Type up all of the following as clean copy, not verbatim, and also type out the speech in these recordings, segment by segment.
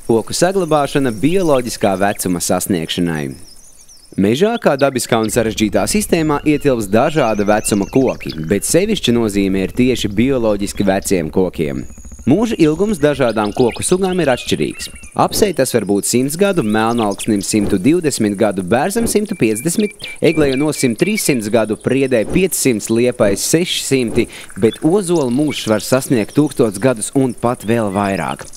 Koku saglabāšana bioloģiskā vecuma sasniegšanai. Mežā kā dabiskā un sarežģītā sistēmā ietilpst dažāda vecuma koki, bet sevišķa nozīme ir tieši bioloģiski veciem kokiem. Mūža ilgums dažādām koku sugām ir atšķirīgs. Apsei tas var būt 100 gadu, melnalksnim 120 gadu, bērzam 150, eglei no 300 gadu, priedei 500, liepai 600, bet ozola mūžs var sasniegt 1000 gadus un pat vēl vairāk.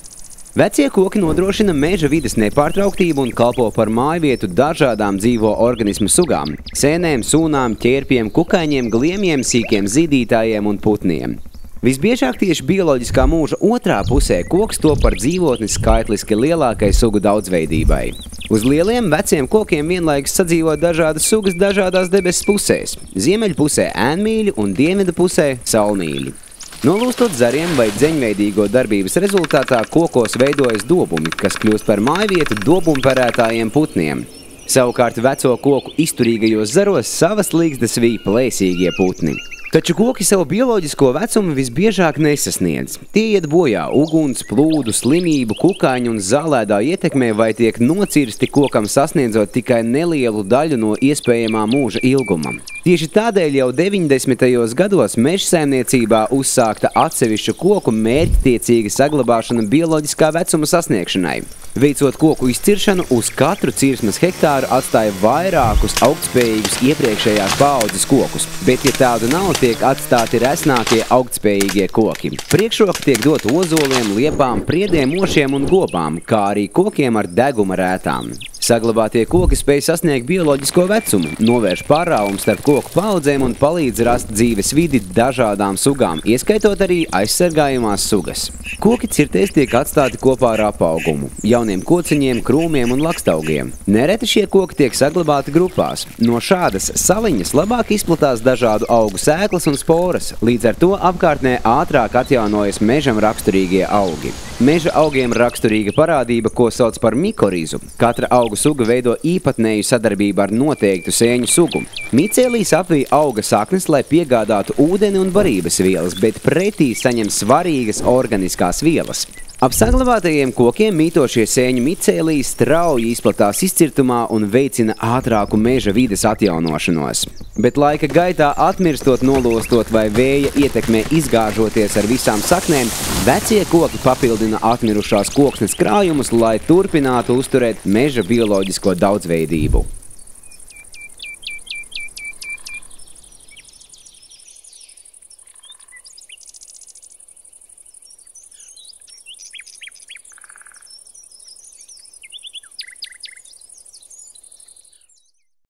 Vecie koki nodrošina meža vides nepārtrauktību un kalpo par mājvietu dažādām dzīvo organismu sugām – sēnēm, sūnām, ķērpiem, kukaiņiem, gliemjiem, sīkiem zīdītājiem un putniem. Visbiežāk tieši bioloģiskā mūža otrā pusē koks top par dzīvotni skaitliski lielākai sugu daudzveidībai. Uz lieliem veciem kokiem vienlaikus sadzīvo dažādas sugas dažādās debesis pusēs – ziemeļpusē ēnmīļi un dienvidu pusē saulmīļi. Nolūstot zariem vai dzeņveidīgo darbības rezultātā kokos veidojas dobumi, kas kļūst par mājvietu dobumperētājiem putniem. Savukārt veco koku izturīgajos zaros savas līgzdas vij plēsīgie putni. Taču koki savu bioloģisko vecumu visbiežāk nesasniedz. Tie iet bojā uguns, plūdu, slimību, kukaiņu un zālēdā ietekmē vai tiek nocirsti kokam sasniedzot tikai nelielu daļu no iespējamā mūža ilguma. Tieši tādēļ jau 90. gados mežsaimniecībā uzsākta atsevišķu koku mērķtiecīga saglabāšana bioloģiskā vecuma sasniegšanai. Veicot koku izciršanu, uz katru cirsmas hektāru atstāja vairākus augtspējīgus iepriekšējās paaudzes kokus, bet, ja tādu nav, tiek atstāti resnākie augtspējīgie koki. Priekšroka tiek dot ozoliem, liepām, priediem, mošiem un gobām, kā arī kokiem ar deguma rētām. Saglabātie koki spēj sasniegt bioloģisko vecumu, novērš pārāvumu starp koku paaudzēm un palīdz rast dzīves vidi dažādām sugām, ieskaitot arī aizsargājumās sugas. Koki cirtēs tiek atstāti kopā ar apaugumu, jauniem kociņiem, krūmiem un lakstaugiem. Nereti šie koki tiek saglabāti grupās. No šādas saliņas labāk izplatās dažādu augu sēklas un sporas, līdz ar to apkārtnē ātrāk atjaunojas mežam raksturīgie augi. Meža augiem raksturīga parādība, ko sauc par mikorizu. Katra augu suga veido īpatnēju sadarbību ar noteiktu sēņu sugu. Micēlijas apvij auga saknes, lai piegādātu ūdeni un barības vielas, bet pretī saņem svarīgas organiskās vielas. Ap saglabātajiem kokiem mītošie sēņu micēlijas strauji izplatās izcirtumā un veicina ātrāku meža vides atjaunošanos. Bet laika gaitā atmirstot, nolostot vai vēja ietekmē izgāžoties ar visām saknēm, vecie koki papildina atmirušās koksnes krājumus, lai turpinātu uzturēt meža bioloģisko daudzveidību.